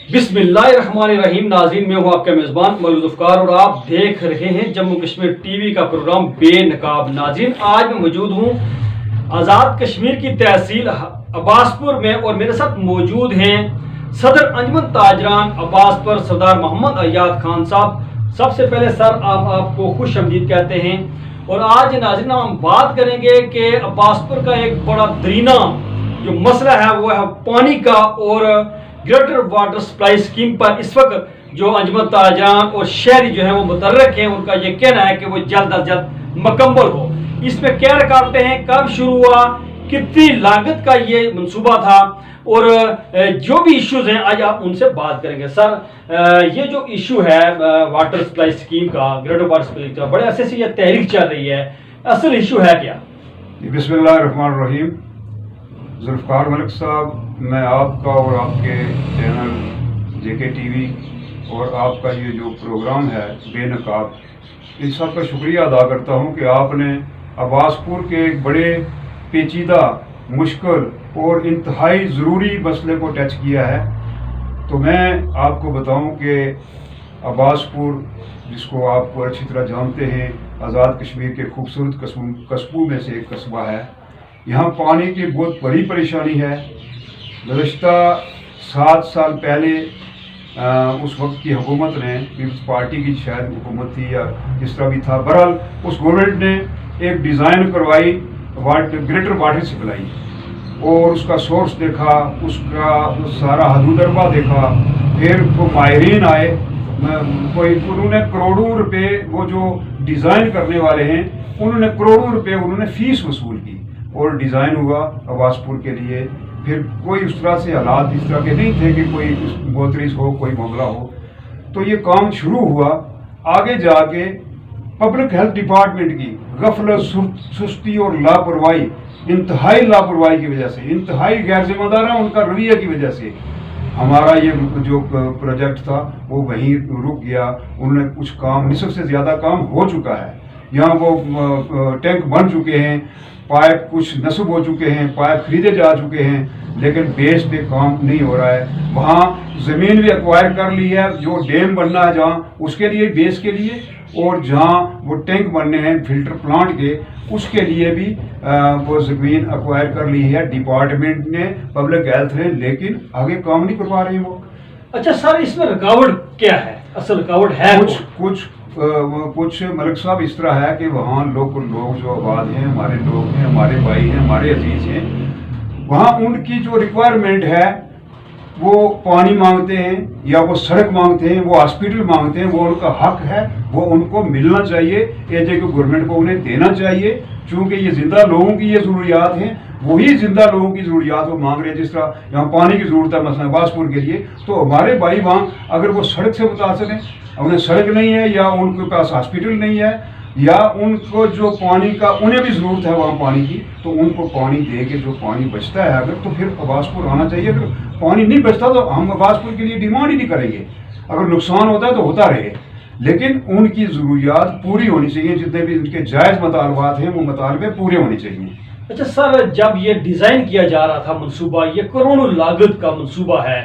बिस्मिल्लाहिर्रहमानिर्रहीम। नाज़रीन, मैं हूँ आपका मेज़बान मौलवी ज़ुल्फ़िकार और आप देख रहे हैं जम्मू कश्मीर टीवी का प्रोग्राम बेनकाब। नाज़रीन, आज मैं मौजूद हूँ आज़ाद कश्मीर की तहसील अब्बासपुर में और मेरे साथ मौजूद हैं सदर अंजुमन ताजरान अब्बासपुर सरदार मोहम्मद अय्याद खान साहब। सबसे पहले सर आपको खुश आमदीद कहते हैं। और आज नाज़रीन हम बात करेंगे कि अब्बासपुर का एक बड़ा दरीना जो मसला है वो है पानी का, और ग्रेटर वाटर सप्लाई स्कीम पर इस वक्त जो अंजुमन ताजरान और शहरी जो है वो मुतर्रक हैं, उनका ये कहना है कि वो जल्द अज जल्द मुकम्मल हो। इसमें क्या रुकावटें हैं, कब शुरू हुआ, कितनी लागत का ये मंसूबा था, और जो भी इश्यूज हैं आज आप उनसे बात करेंगे। सर, ये जो इशू है वाटर सप्लाई स्कीम का, ग्रेटर वाटर सप्लाई का, बड़े अरसे से ये तहरीक चल रही है, असल इशू है क्या? बिस्मिल्लाहिर्रहमानिर्रहीम। ज़ुल्फ़िकार मलिक साहब, मैं आपका और आपके चैनल जेके टीवी और आपका ये जो प्रोग्राम है बेनकाब, इन सब का शुक्रिया अदा करता हूँ कि आपने अब्बासपुर के एक बड़े पेचीदा, मुश्किल और इंतहाई ज़रूरी मसले को टच किया है। तो मैं आपको बताऊं कि अब्बासपुर, जिसको आप अच्छी तरह जानते हैं, आज़ाद कश्मीर के खूबसूरत कस्बों में से एक कस्बा है। यहाँ पानी की बहुत बड़ी परेशानी है। गुज़श्ता 7 साल पहले उस वक्त की हुकूमत ने, पीपल्स पार्टी की शायद हुकूमत थी या जिस तरह भी था, बहरहाल उस गवर्नमेंट ने एक डिज़ाइन करवाई ग्रेटर वाटर सप्लाई, और उसका सोर्स देखा, उसका सारा हदूदरबा देखा। फिर वो माहिरीन आए, उन्होंने करोड़ों रुपए, वो जो डिज़ाइन करने वाले हैं उन्होंने करोड़ों रुपए उन्होंने फ़ीस वसूल की, और डिज़ाइन हुआ अब्बासपुर के लिए। फिर कोई उस तरह से हालात इस तरह के नहीं थे कि कोई बोतरीस हो, कोई मामला हो। तो ये काम शुरू हुआ। आगे जाके पब्लिक हेल्थ डिपार्टमेंट की गफलत, सुस्ती और लापरवाही, इंतहाई लापरवाही की वजह से, इंतहाई गैर जिम्मेदार उनका रवैया की वजह से हमारा ये जो प्रोजेक्ट था वो वहीं रुक गया। उन्होंने कुछ काम, निसफ से ज़्यादा काम हो चुका है। यहाँ वो टैंक बन चुके हैं, पाइप कुछ नस्ब हो चुके हैं, पाइप खरीदे जा चुके हैं, लेकिन बेस पे काम नहीं हो रहा है। वहाँ ज़मीन भी एक्वायर कर ली है, जो डैम बनना है जहाँ, उसके लिए, बेस के लिए, और जहाँ वो टैंक बनने हैं फिल्टर प्लांट के, उसके लिए भी वो ज़मीन एक्वायर कर ली है डिपार्टमेंट ने, पब्लिक हेल्थ ने, लेकिन आगे काम नहीं करवा रही वो। अच्छा सर, इसमें रुकावट क्या है, असल रुकावट है? कुछ मलिक साहब इस तरह है कि वहाँ लोग जो आबाद हैं, हमारे लोग हैं, हमारे भाई हैं, हमारे अजीज हैं, वहाँ उनकी जो रिक्वायरमेंट है वो पानी मांगते हैं, या वो सड़क मांगते हैं, वो हॉस्पिटल मांगते हैं, वो उनका हक है, वो उनको मिलना चाहिए। ये जो गवर्नमेंट को उन्हें देना चाहिए, चूँकि ये जिंदा लोगों की ये ज़रूरियात हैं, वही जिंदा लोगों की ज़रूरियात वो मांग रहे हैं। जिस तरह यहाँ पानी की ज़रूरत है मसलन अब्बासपुर के लिए, तो हमारे भाई वहाँ अगर वो सड़क से मुतासर हैं, उन्हें सड़क नहीं है, या उनके पास हॉस्पिटल नहीं है, या उनको जो पानी का उन्हें भी ज़रूरत है वहाँ पानी की, तो उनको पानी दे के जो पानी बचता है अगर, तो फिर अब्बासपुर आना चाहिए। अगर पानी नहीं बचता तो हम अब्बासपुर के लिए डिमांड ही नहीं करेंगे। अगर नुकसान होता है तो होता रहे, लेकिन उनकी ज़रूरियात पूरी होनी चाहिए। जितने भी उनके जायज़ मुतालबात हैं वो मुतालबे पूरे होने चाहिए। अच्छा सर, जब ये डिज़ाइन किया जा रहा था मंसूबा, ये करोड़ों लागत का मंसूबा है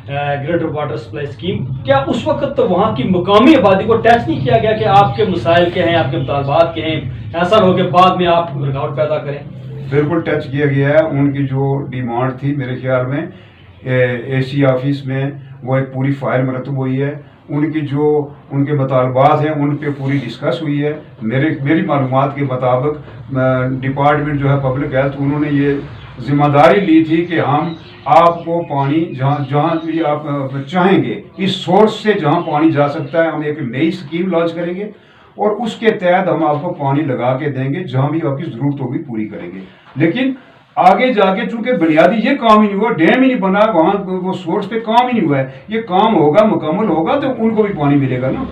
ग्रेटर वाटर सप्लाई स्कीम, क्या उस वक्त तो वहाँ की मुकामी आबादी को टच नहीं किया गया कि आपके मसाइल के हैं, आपके मुतालबात के हैं, ऐसा हो के बाद में आप रुकावट पैदा करें? बिल्कुल टच किया गया है। उनकी जो डिमांड थी, मेरे ख्याल में AC ऑफिस में वो एक पूरी फाइल मरतब हुई है। उनकी जो उनके मुतालबात हैं उन पे पूरी डिस्कस हुई है। मेरी मालूमात के मुताबिक डिपार्टमेंट जो है पब्लिक हेल्थ, उन्होंने ये जिम्मेदारी ली थी कि हम आपको पानी जहाँ भी आप चाहेंगे, इस सोर्स से जहाँ पानी जा सकता है, हम एक नई स्कीम लॉन्च करेंगे, और उसके तहत हम आपको पानी लगा के देंगे, जहाँ भी आपकी ज़रूरत होगी पूरी करेंगे। लेकिन आगे जाके चूंकि बुनियादी ये काम ही नहीं हुआ, डैम ही नहीं बना, वहाँ वो सोर्स पे काम ही नहीं हुआ है, ये काम होगा, मुकम्मल होगा तो उनको भी पानी मिलेगा ना।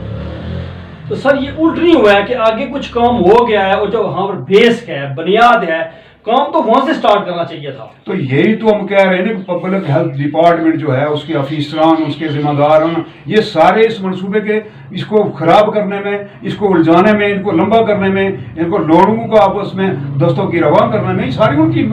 तो सर ये उल्ट नहीं हुआ है कि आगे कुछ काम हो गया है और जो वहाँ पर बेस है, बुनियाद है, काम तो वहां से स्टार्ट करना चाहिए था। तो यही तो हम कह रहे हैं, पब्लिक हेल्थ डिपार्टमेंट जो है, उसके अफीसरान, उसके जिम्मेदार, ये सारे इस मनसूबे के اس کو خراب کرنے میں، اس کو الجھانے میں، ان کو لمبا کرنے میں، ان کو لوگوں کو آپس میں دستوں کی رواں کرنے میں، یہ ساری ان کی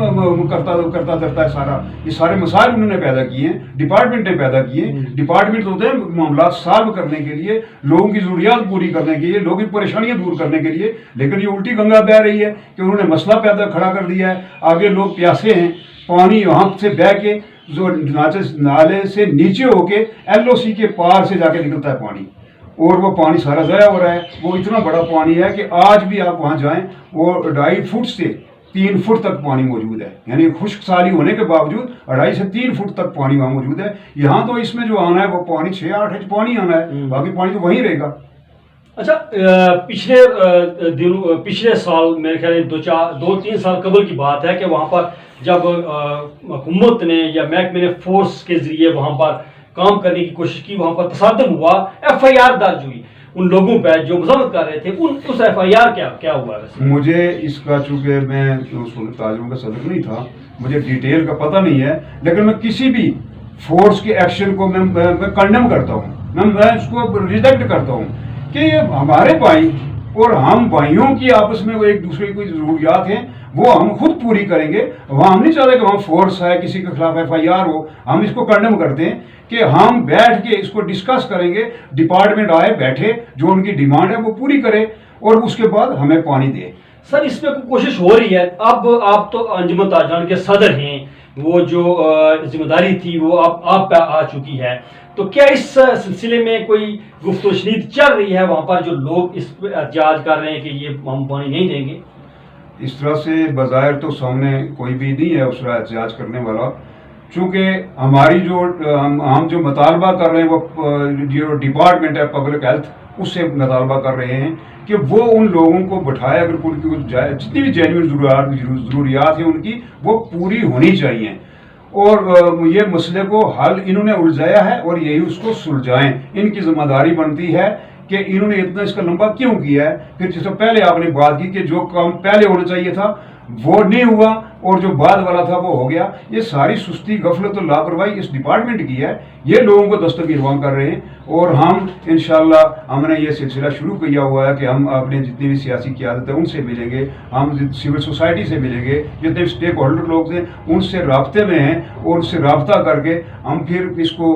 کرتا ہے سارا. یہ سارے مسائل انہوں نے پیدا کیے ہیں، ڈپارٹمنٹ نے پیدا کیے ہیں. ڈپارٹمنٹ ہوتے ہیں معاملات سالو کرنے کے لیے، لوگوں کی ضروریات پوری کرنے کے لیے، لوگوں کی پریشانیاں دور کرنے کے لیے، لیکن یہ الٹی گنگا بہہ رہی ہے کہ انہوں نے مسئلہ پیدا کھڑا کر دیا ہے. آگے لوگ پیاسے ہیں، پانی وہاں سے بہ کے جو نالے سے نیچے ہو کے LOC کے پار سے جا کے نکلتا ہے پانی، اور وہ پانی سارا ضائع ہو رہا ہے. وہ اتنا بڑا پانی ہے کہ آج بھی آپ وہاں جائیں وہ 2.5 فٹ سے 3 فٹ تک پانی موجود ہے. یعنی خشک سالی ہونے کے باوجود 2.5 سے 3 فٹ تک پانی وہاں موجود ہے. یہاں تو اس میں جو آنا ہے وہ پانی 6-8 انچ پانی آنا ہے، باقی پانی تو وہیں رہے گا. اچھا، پچھلے سال میرے خیال 2-3 سال قبل کی بات ہے کہ وہاں پر جب حکومت نے یا محکمے نے فورس کے ذریعے وہاں پر کام کرنے کی کوشش کی، وہاں پر تصادم ہوا، FIR درج ہوئی ان لوگوں پہ جو مذمت کر رہے تھے. اس FIR کیا ہوا ویسے؟ مجھے اس کا، چونکہ میں اس وقت تاجروں کا صدر نہیں تھا، مجھے ڈیٹیل کا پتہ نہیں ہے، لیکن میں کسی بھی فورس کے ایکشن کو میں کنڈم کرتا ہوں، میں اس کو ریجیکٹ کرتا ہوں کہ ہمارے بھائی اور ہم بھائیوں کی آپس میں وہ ایک دوسرے کی ضروریات ہیں وہ ہم خود پوری کریں گے. وہاں ہم نہیں چاہتے کہ وہاں فورس ہے، کسی کے خلاف FIR ہو. ہم اس کو کنڈم کرتے ہیں کہ ہم بیٹھ کے اس کو ڈسکس کریں گے، ڈپارٹمنٹ آئے بیٹھے، جو ان کی ڈیمانڈ ہے وہ پوری کرے اور اس کے بعد ہمیں پانی دے. سر اس میں کوشش ہو رہی ہے. اب آپ تو انجمن تاجران کے صدر ہیں، وہ جو ذمہ داری تھی وہ آپ پہ آ چکی ہے، تو کیا اس سلسلے میں کوئی گفت و شنید چل رہی ہے وہاں پر جو لوگ اس پہ احتجاج کر رہے ہیں کہ یہ ہم پانی نہیں دیں گے؟ اس طرح سے بظاہر تو سامنے کوئی بھی نہیں ہے اس طرح احتجاج کرنے والا، چونکہ ہماری ہم جو مطالبہ کر رہے ہیں وہ جو ڈپارٹمنٹ ہے پبلک ہیلتھ اس سے مطالبہ کر رہے ہیں کہ وہ ان لوگوں کو بٹھائے، اگر ان کی جتنی بھی جینوئن ضروریات ہیں ان کی وہ پوری ہونی چاہیے، اور یہ مسئلے کو حل انہوں نے الجھایا ہے اور یہی اس کو سلجھائیں. ان کی ذمہ داری بنتی ہے کہ انہوں نے اتنا اس کا لمبا کیوں کیا ہے. پھر جس سے پہلے آپ نے بات کی کہ جو کام پہلے ہونا چاہیے تھا وہ نہیں ہوا اور جو بعد والا تھا وہ ہو گیا. یہ ساری سستی، غفلت اور لاپرواہی اس ڈپارٹمنٹ کی ہے. یہ لوگوں کو دستوں کی رواں کر رہے ہیں، اور ہم انشاءاللہ ہم نے یہ سلسلہ شروع کیا ہوا ہے کہ ہم اپنے جتنی بھی سیاسی قیادت ہے ان سے ملیں گے، ہم سول سوسائٹی سے ملیں گے، جتنے بھی اسٹیک ہولڈر لوگ ہیں ان سے رابطے میں ہیں، اور ان سے رابطہ کر کے ہم پھر اس کو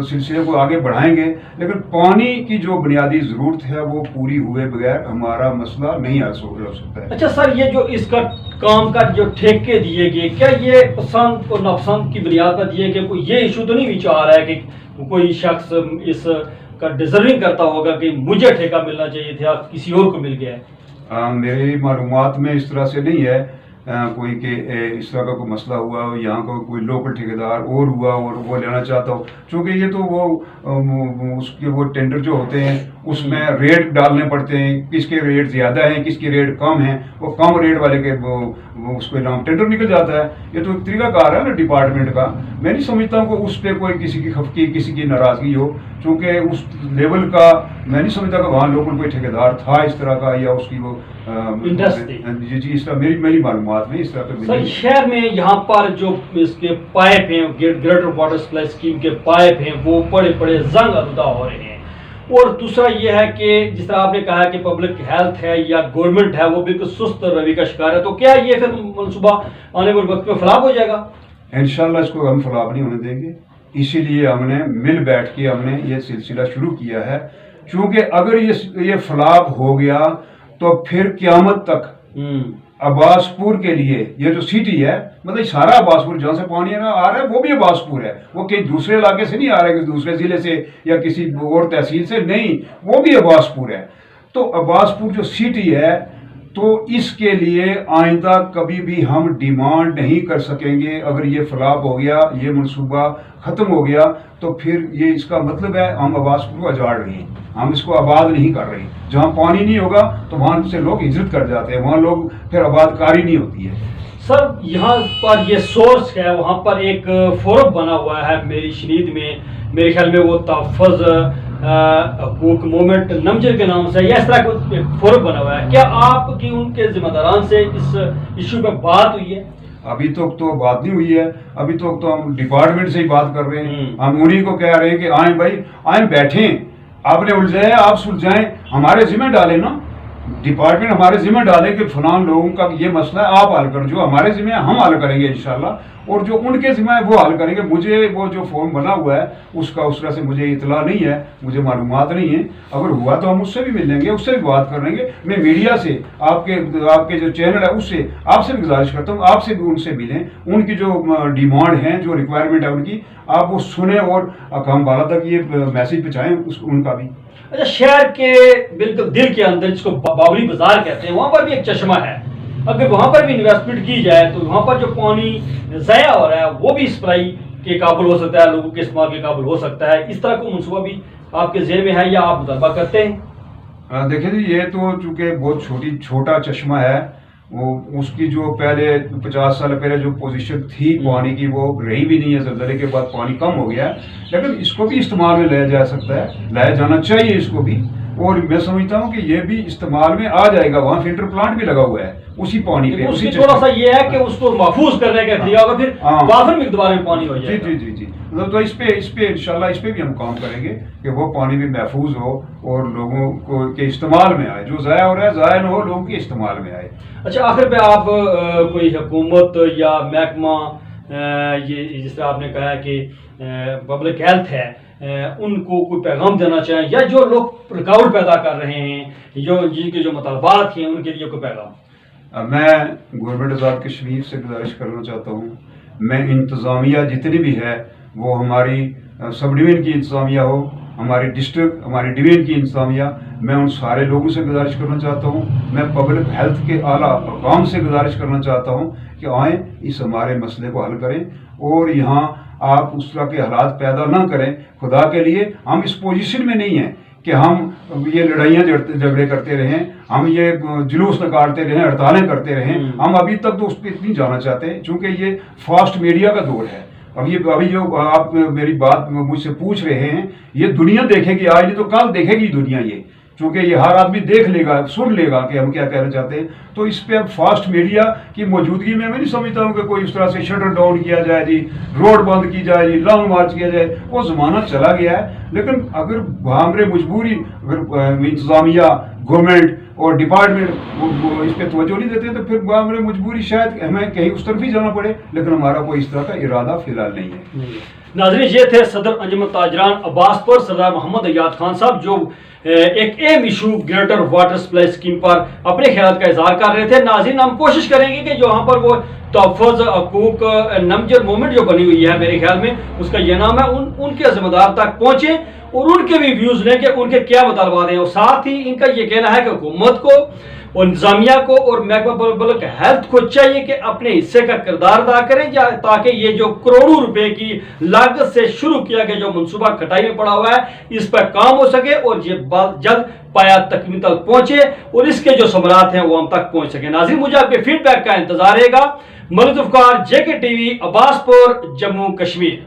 سلسلے کو آگے بڑھائیں گے. لیکن پانی کی جو بنیادی ضرورت ہے وہ پوری ہوئے بغیر ہمارا مسئلہ نہیں حل ہو سکتا ہے. اچھا سر، یہ جو اس کا کام کا جو ٹھیکے دیے گئے، کیا یہ پسند اور ناپسند کی بنیاد پر دیے گئے؟ کوئی یہ ایشو تو نہیں بھی چاہ رہا ہے کہ کوئی شخص اس کا ڈیزرونگ کرتا ہوگا کہ مجھے ٹھیکہ ملنا چاہیے تھا، کسی اور کو مل گیا ہے؟ میری معلومات میں اس طرح سے نہیں ہے کوئی کہ اس طرح کا کوئی مسئلہ ہوا ہو، یہاں کا کوئی لوکل ٹھیکیدار اور ہوا اور وہ لینا چاہتا ہو. چونکہ یہ تو وہ اس کے وہ ٹینڈر جو ہوتے ہیں اس میں ریٹ ڈالنے پڑتے ہیں، کس کے ریٹ زیادہ ہیں کس کے ریٹ کم ہیں، وہ کم ریٹ والے کے وہ اس پہ نام ٹینڈر نکل جاتا ہے. یہ تو ایک طریقہ کار ہے نا ڈپارٹمنٹ کا. میں نہیں سمجھتا ہوں کہ اس پہ کوئی کسی کی خفگی، کسی کی ناراضگی ہو، چونکہ اس لیول کا میں نہیں سمجھتا کہ وہاں لوکل کوئی ٹھیکیدار تھا اس طرح کا، یا اس کی وہ جی اس طرح میری معلومات میں اس طرح کا. سر شہر میں یہاں پر جو اس کے پائپ ہیں، گریٹر واٹر سپلائی اسکیم کے پائپ ہیں، وہ بڑے زنگ آلودہ ہو رہے ہیں. اور دوسرا یہ ہے کہ جس طرح آپ نے کہا کہ پبلک ہیلتھ ہے یا گورنمنٹ ہے وہ بالکل سست روی کا شکار ہے، تو کیا یہ پھر منصوبہ آنے والے وقت میں فلاپ ہو جائے گا؟ انشاءاللہ اس کو ہم فلاپ نہیں ہونے دیں گے. اسی لیے ہم نے مل بیٹھ کے ہم نے یہ سلسلہ شروع کیا ہے، چونکہ اگر یہ فلاپ ہو گیا تو پھر قیامت تک عباس پور کے لیے یہ جو سٹی ہے، مطلب سارا عباس پور جہاں سے پانی آ رہا ہے وہ بھی عباس پور ہے، وہ کہیں دوسرے علاقے سے نہیں آ رہا ہے، کسی دوسرے ضلع سے یا کسی اور تحصیل سے نہیں، وہ بھی عباس پور ہے. تو عباس پور جو سٹی ہے تو اس کے لیے آئندہ کبھی بھی ہم ڈیمانڈ نہیں کر سکیں گے. اگر یہ فلاپ ہو گیا، یہ منصوبہ ختم ہو گیا، تو پھر یہ اس کا مطلب ہے ہم عباس پور کو اجاڑ رہے ہیں، ہم اس کو آباد نہیں کر رہے. جہاں پانی نہیں ہوگا تو وہاں سے لوگ ہجرت کر جاتے ہیں، وہاں لوگ پھر آباد کاری نہیں ہوتی ہے. سر یہاں پر یہ سورس ہے، وہاں پر ایک فورم بنا ہوا ہے میری شنید میں، میرے خیال میں وہ تحفظ حقوق موومنٹ نمجر کے نام سے یا اس طرح کا فورم بنا ہوا ہے. کیا آپ کی ان کے ذمہ داران سے اس ایشو پہ بات ہوئی ہے؟ ابھی تک تو بات نہیں ہوئی ہے، ابھی تک تو ہم ڈپارٹمنٹ سے ہی بات کر رہے ہیں. ہم انہیں کو کہہ رہے ہیں کہ آئیں بھائی، آئیں بیٹھیں आपने उलझाए, आप सुलझाएं, हमारे जिम्मे डालें ना, डिपार्टमेंट हमारे जिम्मे डाले कि फलान लोगों का ये मसला है, आप हल कर, जो हमारे जिम्मे है हम हल करेंगे इंशाल्लाह, और जो उनके जिम्मे है वो हल करेंगे। मुझे वो जो फॉर्म बना हुआ है उसका उस तरह से मुझे इतला नहीं है, मुझे मालूमात नहीं है, अगर हुआ तो हम उससे भी मिल लेंगे, उससे भी बात कर लेंगे। मैं मीडिया से, आपके जो चैनल है उससे आपसे भी गुजारिश करता हूँ, आपसे भी उनसे मिलें, उनकी जो डिमांड है, जो रिक्वायरमेंट है उनकी, आप वो सुने और हम बाला तक ये मैसेज पहुँचाएँ उनका भी। अच्छा, शहर के बिल्कुल दिल के अंदर, जिसको बावली बाजार कहते हैं, वहाँ पर भी एक चश्मा है। अगर वहाँ पर भी इन्वेस्टमेंट की जाए तो वहाँ पर जो पानी ज़ाया हो रहा है वो भी सप्लाई के काबिल हो सकता है, लोगों के इस्तेमाल के काबिल हो सकता है। इस तरह का मनसूबा भी आपके ज़हन में है या आप मुतालबा करते हैं? देखिए जी, ये तो चूँकि बहुत छोटा चश्मा है, वो उसकी जो पहले 50 साल पहले जो पोजीशन थी पानी की वो रही भी नहीं है, ज़लज़ले के बाद पानी कम हो गया है, लेकिन इसको भी इस्तेमाल में लाया जा सकता है, लाया जाना चाहिए इसको भी। और मैं समझता हूँ कि ये भी इस्तेमाल में आ जाएगा, वहाँ फिल्टर प्लांट भी लगा हुआ है उसी पानी पे। उसकी थोड़ा सा ये है कि उसको महफूज करने का तरीका होगा, फिर वाफिर मिकदार में पानी हो जाएगा। जी जी जी जी, मतलब तो इस पे इंशाल्लाह इस पे भी हम काम करेंगे कि वो पानी भी महफूज हो और लोगों को के इस्तेमाल में आए, जो ज़ाया हो रहा है ज़ाया न हो, लोगों के इस्तेमाल में आए। अच्छा, आखिर पे आप कोई हुकूमत या महकमा, ये जिस तरह आपने कहा कि पब्लिक हेल्थ है, उनको कोई पैगाम देना चाहें, या जो लोग रुकावट पैदा कर रहे हैं, जो जिनके जो मतलबात हैं उनके लिए कोई पैगाम? मैं गवर्नमेंट आज़ाद कश्मीर से गुजारिश करना चाहता हूँ, मैं इंतज़ामिया जितनी भी है वो हमारी सब डिवीज़न की इंतज़ामिया हो, हमारी डिस्ट्रिक्ट हमारी डिवीज़न की इंतज़ामिया, मैं उन सारे लोगों से गुजारिश करना चाहता हूँ, मैं पब्लिक हेल्थ के आला अहकाम से गुजारिश करना चाहता हूँ कि आएँ इस हमारे मसले को हल करें, और यहाँ आप उस तरह के हालात पैदा ना करें। खुदा के लिए हम इस पोजीशन में नहीं हैं कि हम ये लड़ाइयाँ झगड़े करते रहें, हम ये जुलूस निकालते रहें, हड़तालें करते रहें। हम अभी तक तो उस पर इतनी जाना चाहते हैं, चूँकि ये फास्ट मीडिया का दौर है। अभी जो आप मेरी बात मुझसे पूछ रहे हैं, ये दुनिया देखेगी, आज नहीं तो कल देखेगी दुनिया ये, चूँकि ये हर आदमी देख लेगा, सुन लेगा कि हम क्या कहना चाहते हैं। तो इस पे अब फास्ट मीडिया की मौजूदगी में मैं नहीं समझता हूँ कि कोई इस तरह से शटर डाउन किया जाए जी, रोड बंद की जाए जी, लॉन्ग मार्च किया जाए, वो ज़माना चला गया है। लेकिन अगर हमारे मजबूरी, अगर इंतज़ामिया, गवर्नमेंट और डिपार्टमेंट इस पे तवज्जो नहीं देते तो फिर हमारे मजबूरी शायद हमें कहीं उस तरफ ही जाना पड़े, लेकिन हमारा कोई इस तरह का इरादा फिलहाल नहीं है। नाज़रीन, ये थे सदर अंजुमन ताजरान अब्बासपुर सरदार मोहम्मद अयाद खान साहब, जो एक अहम issue greater water supply scheme पर अपने ख्याल का इजहार कर रहे थे। नाज़रीन, हम कोशिश करेंगे कि जो वहाँ पर वो तहफ़्फ़ुज़ हकूक़ नमजर मूवमेंट जो बनी हुई है, मेरे ख्याल में उसका ये नाम है, उनके ज़िम्मेदार तक पहुँचे और उनके भी व्यूज़ लें कि उनके क्या मुतालबात हैं। और साथ ही इनका ये कहना है कि हुकूमत को और इंतजामिया को और महकमा पब्लिक हेल्थ को चाहिए कि अपने हिस्से का किरदार अदा करें, ताकि ये जो करोड़ों रुपए की लागत से शुरू किया गया जो मंसूबा खटाई में पड़ा हुआ है, इस पर काम हो सके और ये बात जल्द पाया तकमील तक पहुंचे और इसके जो समरात हैं वो हम तक पहुंच सके। नाज़रीन, मुझे आपके फीडबैक का इंतजार रहेगा। Malik Zulfikar, JK TV, Abbaspur, Jammu Kashmir.